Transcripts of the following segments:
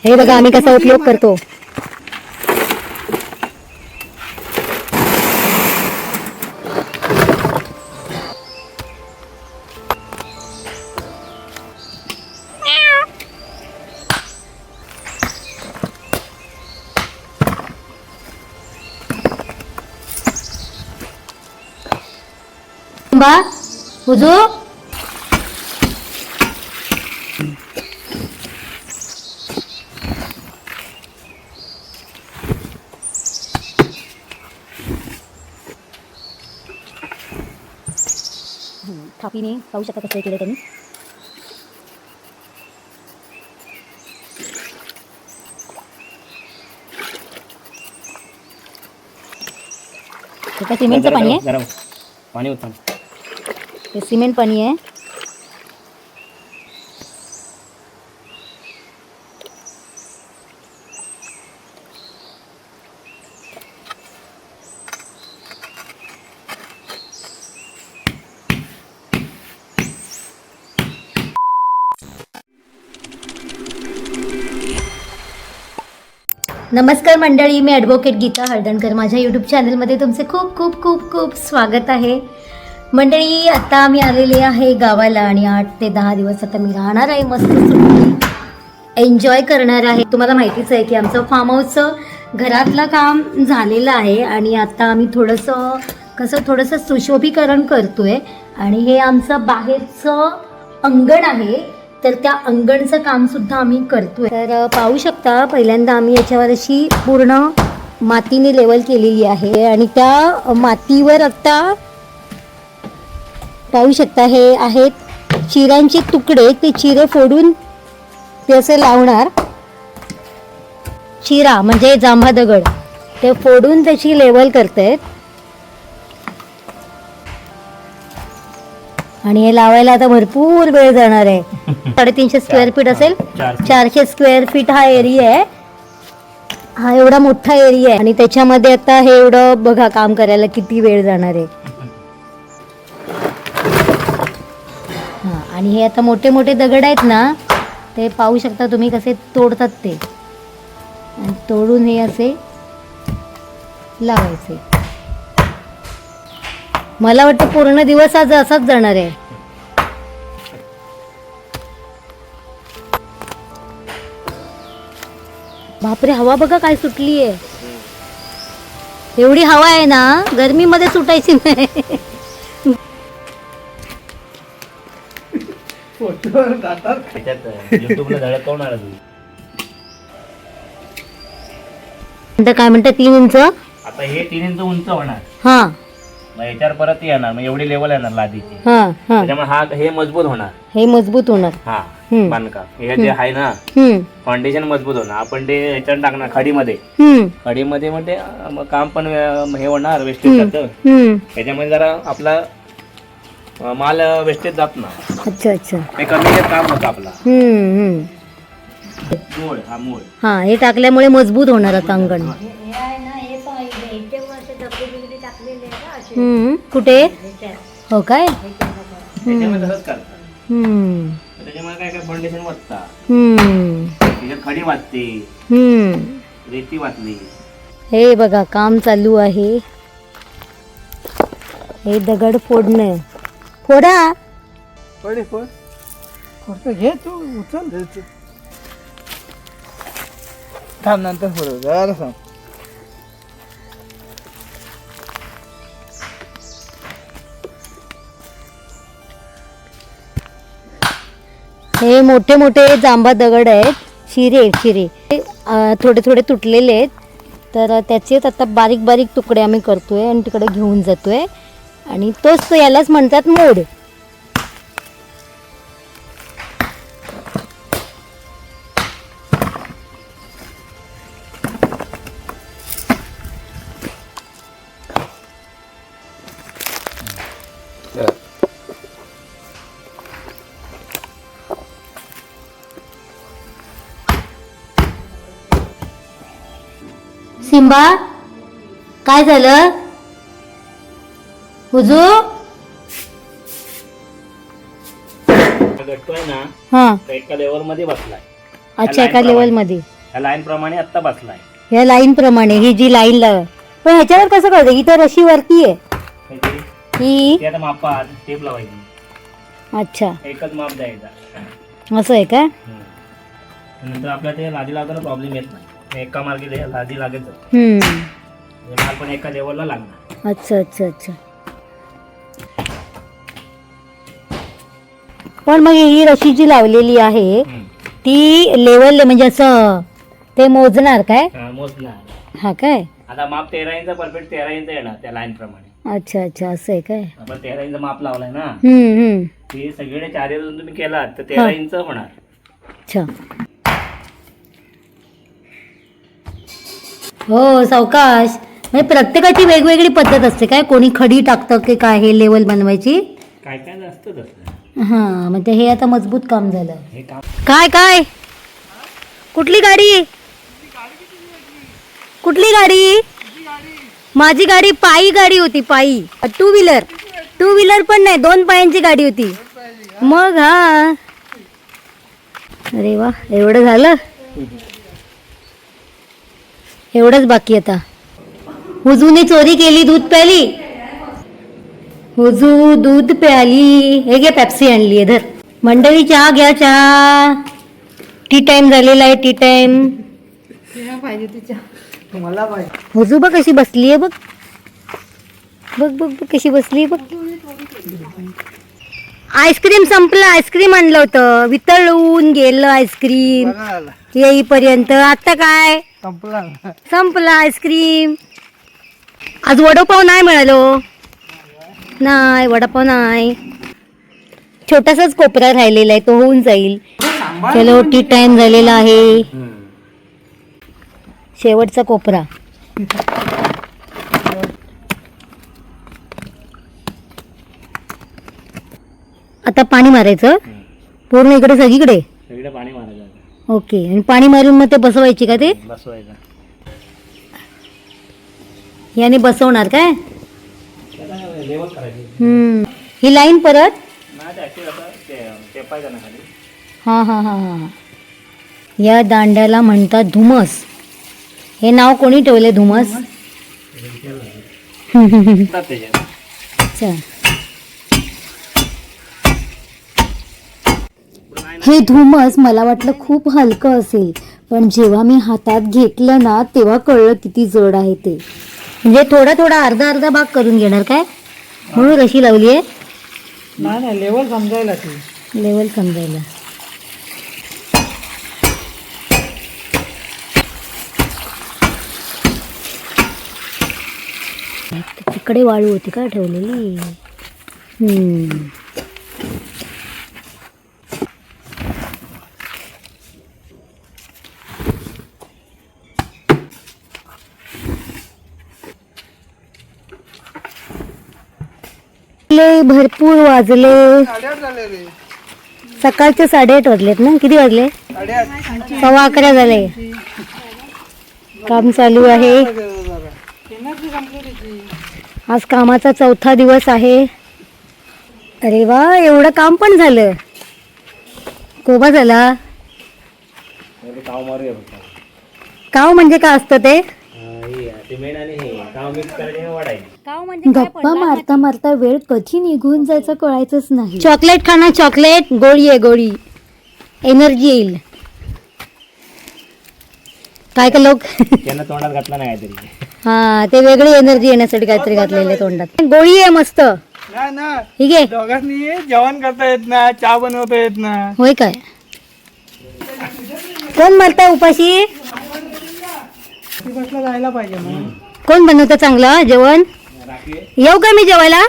हे बघा आम्ही कसा उपयोग करतो. हुजू थापीने पाहू शकता कसं केलं त्यांनी. हे सिमेंटचं पाणी आहे. पाणी होतं हे सिमेंट पाणी आहे. नमस्कार मंडळी, मी ॲडव्होकेट गीता हळदणकर. माझ्या यूट्यूब चॅनलमध्ये तुमचे खूप खूप खूप खूप स्वागत आहे. मंडळी, आता आम्ही आलेले आहे गावाला आणि 8 ते 10 दिवस आता मी राहणार आहे. मस्त सुट्टी एन्जॉय करणार आहे. तुम्हाला माहितीच आहे की आमचं फार्म हाऊसचं घरातलं काम झालेलं आहे आणि आता आम्ही थोडंसं सुशोभीकरण करतो आहे. आणि हे आमचं बाहेरचं अंगण आहे, तर त्या अंगणचं कामसुद्धा आम्ही करतोय. तर पाहू शकता, पहिल्यांदा आम्ही याच्यावर अशी पूर्ण मातीने लेवल केलेली आहे आणि त्या मातीवर आता पाहू शकता हे आहेत चिऱ्यांचे तुकडे. ते चिरे फोडून ते असे लावणार. चिरा म्हणजे जांभा दगड, ते फोडून त्याची लेवल करतायत. आणि हे लावायला आता भरपूर वेळ जाणार आहे. 350 स्क्वेअर फीट असेल. 400 स्क्वेअर फीट हा एरिया आहे. हा एवढा मोठा एरिया आहे आणि त्याच्यामध्ये आता हे एवढं बघा काम करायला किती वेळ जाणार आहे. हा, आणि हे आता मोठे मोठे दगड आहेत ना, ते पाहू शकता तुम्ही कसे तोडतात ते. आणि तोडून हे असे लावायचे. मला वाटतं पूर्ण दिवस आज असाच जाणार आहे. बापरे, हवा बघा काय सुटली आहे. एवढी हवा आहे ना, गरमीमध्ये सुटायची नाही. काय म्हणतात 3 इंच. आता हे 3 इंच उंच होणार. हा, मग याच्यावर परत येणार, मग एवढी लेवल येणार लादीची. हा, हा. त्याच्यामुळे हा हे मजबूत होणार. हे मजबूत होणार. हा, हम्म. बांधकाम हे जे आहे ना, फाउंडेशन मजबूत होणार. आपण ते याच्यावर टाकणार खडीमध्ये. खडीमध्ये मग ते मग काम पण हे होणार, वेस्टेज जातं. त्याच्यामध्ये जरा आपला माल वेस्टेज जात ना. अच्छा अच्छा. ते कमी काम होतं आपला. मूळ, हा मूळ. हा, हे टाकल्यामुळे मजबूत होणार आता अंगण. कुठे हो काय. त्याच्यामध्ये तसंच करतात. त्याच्यामुळे काय काय फाउंडेशन वाचतात. त्याच्यात खडी वाचते, रेती वाचली. हे बघा काम चालू आहे. हे दगड फोडणं. फोडा. घे तू, उचल. थांब, नंतर फोडू. जरा सांग. हे मोठे मोठे जांभा दगड आहेत. चिरे थोडे थोडे तुटलेले आहेत. तर त्याचेच आता बारीक बारीक तुकडे आम्ही करतोय आणि तिकडे घेऊन जातोय. आणि तोच यालाच म्हणतात मोड. सिंबा, काय झालं? हुजू गट्टू आहे ना, हा एका लेवल मध्ये बसलाय. अच्छा, एका लेवल मध्ये ह्या लाईन प्रमाणे आता बसलाय. ह्या लाईन प्रमाणे ही जी लाईन पण ह्याच्यावर कसं कळतं इथं रशी वरती आहे ही? ते आता मापा टेप लावायची. अच्छा, एकच माप द्यायचा. असं आहे का? नंतर आपल्याला ते लादी लावताना प्रॉब्लेम येत नाही. एका मार्गी लादी लागेल माल पण एका लेवलला लागणार. अच्छा अच्छा अच्छा. पण मग ही रशी जी लावलेली आहे ती लेवल म्हणजे असं ते मोजणार काय? मोजणार. हा काय? आता माप 13 इंच परफेक्ट 13 इंच येणार त्या लाईन प्रमाणे. अच्छा अच्छा, असं आहे काय? आपण 13 इंच माप लावलाय ना, हम्म. ते सगळे 4 इंच तुम्ही केलात तर 13 इंच होणार. अच्छा. हो सावकाश. म्हणजे प्रत्येकाची वेगवेगळी पद्धत असते काय? कोणी खडी टाकतं की काय हे लेवल बनवायची? काय काय असतं तसं. हा, म्हणजे हे आता मजबूत काम झालं. हे काम काय काय? कुठली गाडी? कुठली गाडी? माझी गाडी पायी गाडी होती, पायी. टू व्हीलर पण नाही, 2 पायांची गाडी होती. मग हा. अरे वा, एवढं झालं. एवढंच बाकी आता. हुजूने चोरी केली, दूध प्याली. हुजू दूध प्याली. हे घे, पेप्सी आणली आहे, धर. मंडळी चहा घ्या, चहा. टी टाइम झालेला आहे, टी टाइम. पाहिजे तिच्या तुम्हाला पाहिजे. हुजू बघ कशी बसली आहे, बघ बघ बघ बघ कशी बसली बघ. आईस्क्रीम संपलं, आईस्क्रीम आणलं होतं, वितळून गेलं आईस्क्रीम येईपर्यंत. आता काय संपलं आईस्क्रीम. आज वडापाव नाही मिळालो, नाही वडापाव नाही. छोटासाच कोपरा राहिलेला आहे, तो होऊन जाईल. चलो, टी टाइम झालेला आहे. शेवटचा कोपरा. आता पाणी मारायचं पूर्ण इकडे सगळीकडे. पाणी मारायचं. ओके, आणि पाणी मारून मग ते बसवायची का? ते बसवायचं. याने बसवणार काय? लेवल करायची. ही लाईन परत. हा हा हा हा. या दांड्याला म्हणतात धुमस. हे नाव कोणी ठेवले धुमस? अच्छा. हे धुमस मला वाटलं खूप हलकं असेल, पण जेव्हा मी हातात घेतलं ना तेव्हा कळलं किती जड आहे ते. म्हणजे थोडा थोडा अर्धा अर्धा भाग करून घेणार काय? म्हणून रशी लावली आहे. नाही, लेवल समजायला ती. लेवल समजायला. तिकडे वाळू होती का ठेवलेली? भरपूर वाजले. 8:30 झाले रे. सकाळचे 8:30 वाजलेत ना? किती वाजले? 8:30. 11:15 झाले. काम चालू आहे. आज कामाचा 4था दिवस आहे. अरे वा, एवढं काम पण झालं. कोबा झाला. काव म्हणजे काय असतं ते? गप्पा मारता मारता वेळ कधी निघून जायचं कळायचंच नाही. चॉकलेट खाना, चॉकलेट. गोळी आहे, गोळी. एनर्जी येईल. काय का लोक त्यांना तोंडात घातला नाही तरी. हा, ते वेगळी एनर्जी येण्यासाठी काहीतरी घातलेले तोंडात. गोळी आहे मस्त. नाही ना, ठीक आहे. दोघांनी जेवण करता येत ना, चहा बनवता येत ना. होय काय? कोण मरता उपाशी? बसला जायला पाहिजे ना. कोण बनवतं चांगलं जेवण? येऊ का मी जेवायला?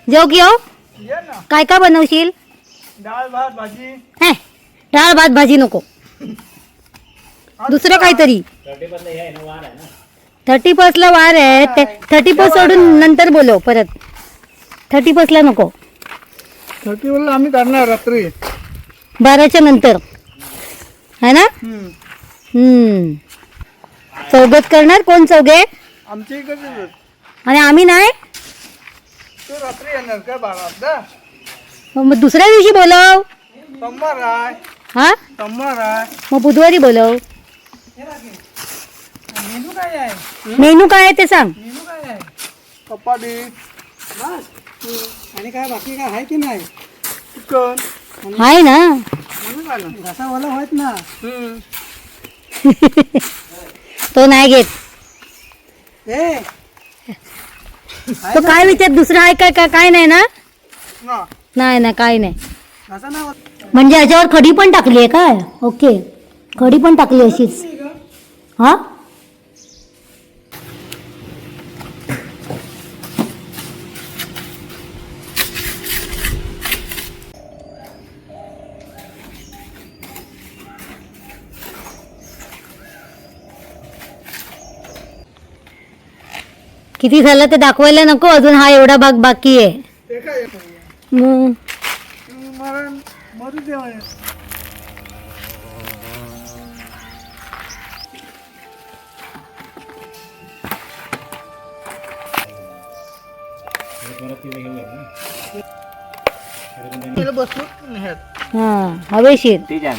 जेव की येऊ? ये ना. काय काय बनवशील? डाळ भात भाजी. हे, डाळ भात भाजी नको, दुसरं काहीतरी. 31 ला वार आहे. 31 सोडून नंतर बोलव परत. 31 ला नको. 31 ला आम्ही करणार रात्री 12च्या नंतर है ना? चौघच करणार. कोण चौघे? आमच्या इकडे. आणि आम्ही नाही. तू रात्री येणार का 12 मग दुसऱ्या दिवशी बोलव. सोमवार आहे. हा सोमवार आहे. मग बुधवारी बोलव. मेनू काय आहे? मेनू काय आहे ते सांग. मेनू काय आहे? चपाती आणि काय बाकी काय आहे की नाही? चिकन आहे ना. घासावाला होत ना. तो नाही घेत. ए तो काय विचार दुसरं आहे काय काय काय नाही ना. ना नाही ना काय नाही. घासा ना म्हणजे याच्यावर खडी पण टाकली आहे काय. ओके खडी पण टाकली अशीच. हा किती झालं ते दाखवायला नको. अजून हा एवढा भाग बाकी आहे. ते काय मग मरू देवा. बसून हा हवेशीर. ती छान.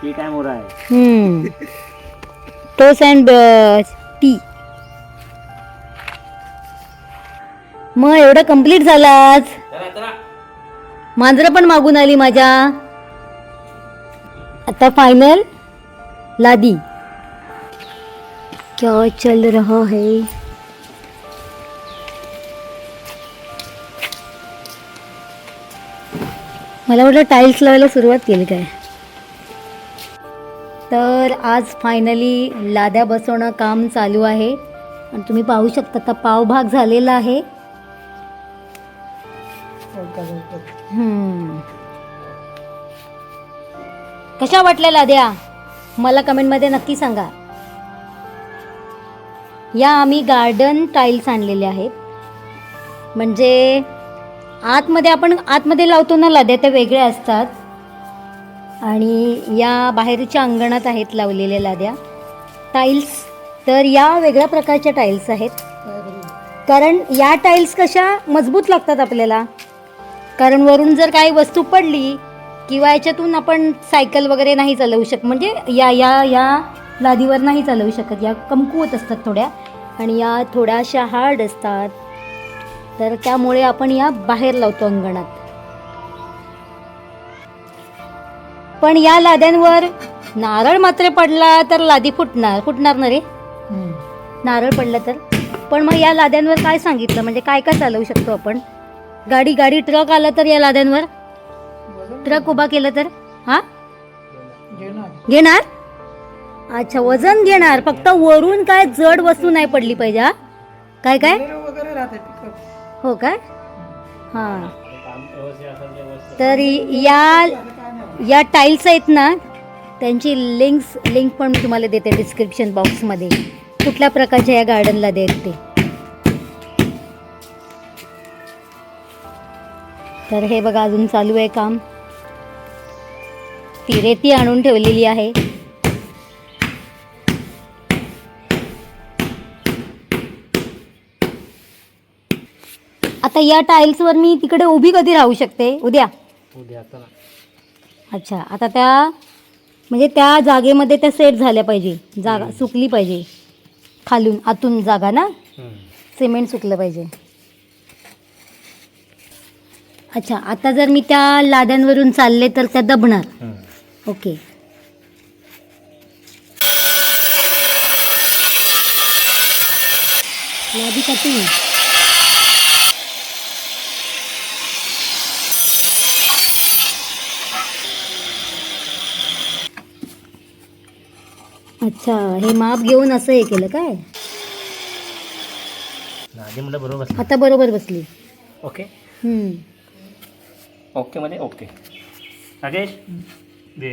ती काय मोरा आहे. Toast and tea. मग एवढं कंप्लीट झालं आज. मांजरं पण मागून आली माझ्या. आता फायनल लादी. क्या चल रहा है. मला वाटलं टाईल्स लावायला सुरुवात केली काय. तर आज फायनली लाद्या बसवणं काम चालू आहे आणि तुम्ही पाहू शकता आता पावभाग झालेला आहे. कशा वाटल्या लाद्या मला कमेंटमध्ये नक्की सांगा. या आम्ही गार्डन टाईल्स आणलेले आहेत. म्हणजे आतमध्ये लावतो ना लाद्या त्या वेगळ्या असतात आणि या बाहेरच्या अंगणात आहेत लावलेल्या लाद्या टाईल्स. तर या वेगळ्या प्रकारच्या टाईल्स आहेत. कारण या टाईल्स कशा मजबूत लागतात आपल्याला. कारण वरून जर काही वस्तू पडली किंवा याच्यातून आपण सायकल वगैरे नाही चालवू शकत. म्हणजे या या या लादीवर नाही चालवू शकत. या कमकुवत असतात थोड्या आणि या थोड्याशा हार्ड असतात. तर त्यामुळे आपण या बाहेर लावतो अंगणात. पण या लाद्यांवर नारळ मात्र पडला तर लादी फुटणार ना रे. नारळ पडला तर. पण मग या लाद्यांवर काय सांगितलं म्हणजे काय काय चालवू शकतो आपण. गाडी ट्रक आला तर या लाद्यांवर ट्रक उभा केलं तर हा घेणार. अच्छा वजन घेणार. फक्त वरून काय जड वस्तू नाही पडली पाहिजे. हा काय काय वगैरे राहते पिकअप. हो काय. हां तर या टाईल्स आहेत ना त्यांची लिंक पण मी तुम्हाला देते डिस्क्रिप्शन बॉक्समध्ये. कुठल्या प्रकारच्या या गार्डनला देत ते. तर हे बघा अजून चालू आहे काम. ती रेती आणून ठेवलेली आहे. आता या टाईल्सवर मी तिकडे उभी कधी राहू शकते. उद्या. अच्छा आता त्या म्हणजे त्या जागेमध्ये त्या सेट झाल्या पाहिजे. जागा सुकली पाहिजे. खालून आतून जागा ना सिमेंट सुकलं पाहिजे. अच्छा आता जर मी त्या लाद्यांवरून चालले तर त्या दबणार. ओके लादी कटिंग. अच्छा हे माप घेऊन असं हे केलं काय. बरोबर. आता बरोबर बसली. ओके ओके मध्ये ओके. राजेश दे.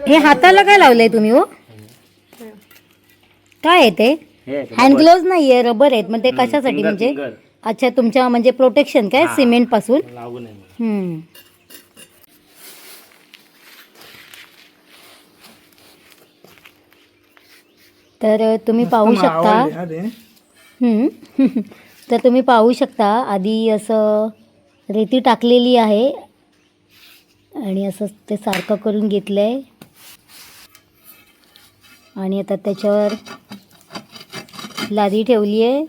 हे हाताला काय लावलंय तुम्ही हो. काय आहे ते. हँड ग्लोव्ज नाहीये रबर आहेत. मग ते कशासाठी म्हणजे. अच्छा तुमच्या म्हणजे प्रोटेक्शन काय सिमेंट पासून. लागू नाही. तर तुम्ही पाहू शकता तर तुम्ही पाहू शकता आधी असं रेती टाकलेली आहे आणि असं ते सारखं करून घेतलं आहे आणि आता त्याच्यावर लादी ठेवली आहे.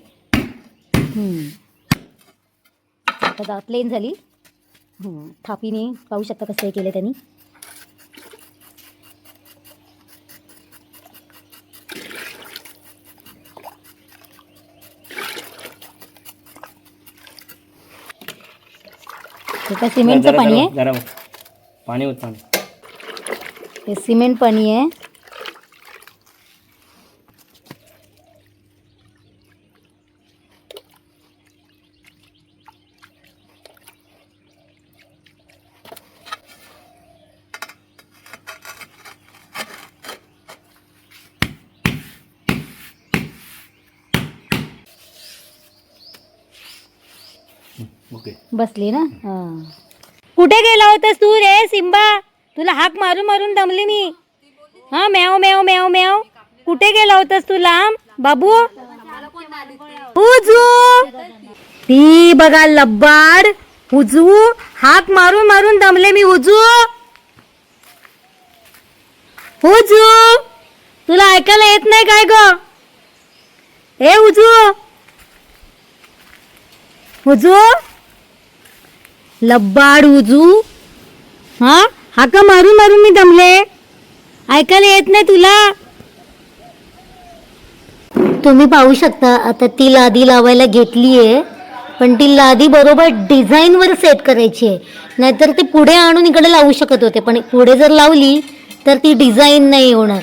आता प्लेन झाली. थापीने पाहू शकता कसं हे केलं त्यांनी. हे सिमेंटचं पाणी आहे. जरा पाणी होत पाणी. हे सिमेंट पाणी आहे. ओके बसली ना. हां. कुठे गेला होतास तू रे सिम्बा? तुला हाक मारून मारून दमली मी. हां म्याव म्याव म्याव म्याव. कुठे गेला होतास तू लांब बाबू? हुजू ती बघा लब्बाड. हुजू हाक मारून मारून दमले मी. हुजू हुजू तुला ऐकायला येत नाही काय ग? हे हुजू हुजू लब्बाड हुजू. हा हाका मारून मारून मी दमले. ऐकायला येत नाही तुला? तुम्ही पाहू शकता आता ती लादी लावायला घेतली आहे पण ती लादी बरोबर डिझाईनवर सेट करायची आहे. नाहीतर ते पुढे आणून इकडे लावू शकत होते पण पुढे जर लावली तर ती डिझाईन नाही होणार.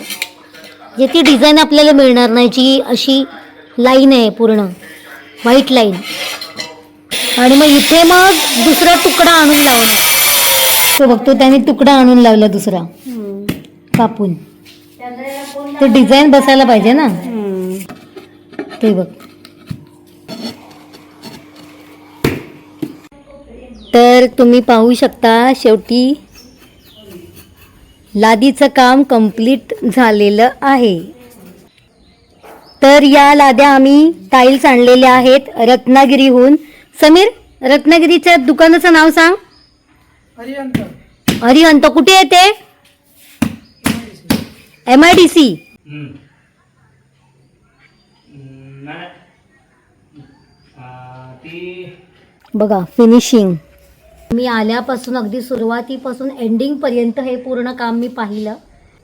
जे ती डिझाईन आपल्याला मिळणार नाही जी अशी लाईन आहे पूर्ण व्हाईट लाईन. आणि मग इथे मग दुसरा तुकडा आणून लावणार. तो बघतो त्याने तुकडा आणून लावला दुसरा कापून. तो डिझाईन बसायला पाहिजे ना. ते बघ. तर तुम्ही पाहू शकता शेवटी लादीचं काम कंप्लीट झालेलं आहे. तर या लाद्या आम्ही टाईल्स आणलेल्या आहेत रत्नागिरीहून. समीर रत्नागिरीच्या दुकानाचं नाव सांग. हरिहंत. कुठे आहे ते? MIDC. बघा फिनिशिंग. मी आल्यापासून अगदी सुरुवातीपासून एंडिंग पर्यंत हे पूर्ण काम मी पाहिलं.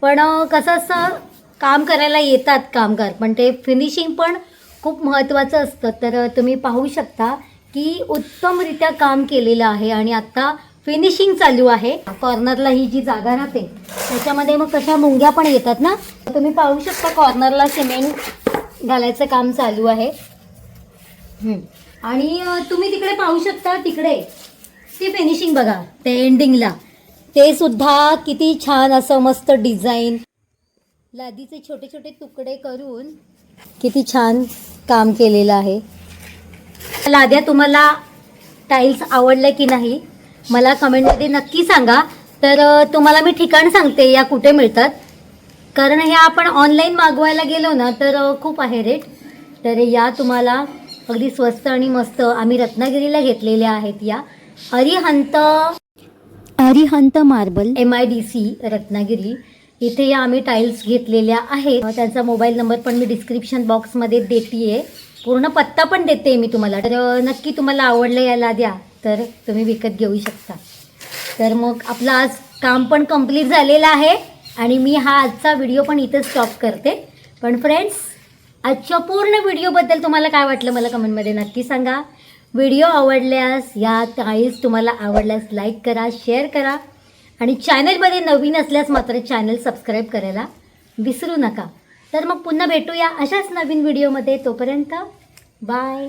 पण कसं असं काम करायला येतात कामगार पण ते फिनिशिंग पण खूप महत्त्वाचं असतं. तर तुम्ही पाहू शकता की उत्तमरित्या काम केलेलं आहे आणि आता फिनिशिंग चालू आहे. कॉर्नरला ही जी जागा राहते त्याच्यामध्ये मग कशा मुंग्या पण येतात ना. तुम्ही पाहू शकता कॉर्नरला सिमेंट घालायचं काम चालू आहे. आणि तुम्ही तिकडे पाहू शकता तिकडे ती फिनिशिंग बघा ते एंडिंगला. ते सुद्धा किती छान असं मस्त डिझाईन लादीचे छोटे छोटे तुकडे करून किती छान काम केलेलं आहे. लाद्या तुम्हाला टाईल्स आवडले की नाही मला कमेंटमध्ये नक्की सांगा. तर तुम्हाला मी ठिकाण सांगते या कुठे मिळतात. कारण हे आपण ऑनलाईन मागवायला गेलो ना तर खूप आहे रेट. तर या तुम्हाला अगदी स्वस्त आणि मस्त आम्ही रत्नागिरीला घेतलेल्या आहेत. या अरिहंत मार्बल MIDC रत्नागिरी इथे या आम्ही टाईल्स घेतलेल्या आहेत. त्यांचा मोबाईल नंबर पण मी डिस्क्रिप्शन बॉक्समध्ये देते. पूर्ण पत्ता पण देते मी तुम्हाला. तर नक्की तुम्हाला आवडलं या लाद्या तर तुम्ही विकत घेऊ शकता. तर मग आपलं आज काम पण कंप्लीट झालेलं आहे आणि मी हा आजचा व्हिडिओ पण इथं स्टॉप करते. पण फ्रेंड्स आजच्या पूर्ण व्हिडिओबद्दल तुम्हाला काय वाटलं मला कमेंटमध्ये नक्की सांगा. व्हिडिओ आवडल्यास या टाईल्स तुम्हाला आवडल्यास लाईक करा, शेअर करा आणि चॅनलमध्ये नवीन असल्यास मात्र चॅनल सबस्क्राईब करायला विसरू नका. तर मग पुन्हा भेटूया अशाच नवीन व्हिडिओमध्ये. तोपर्यंत बाय.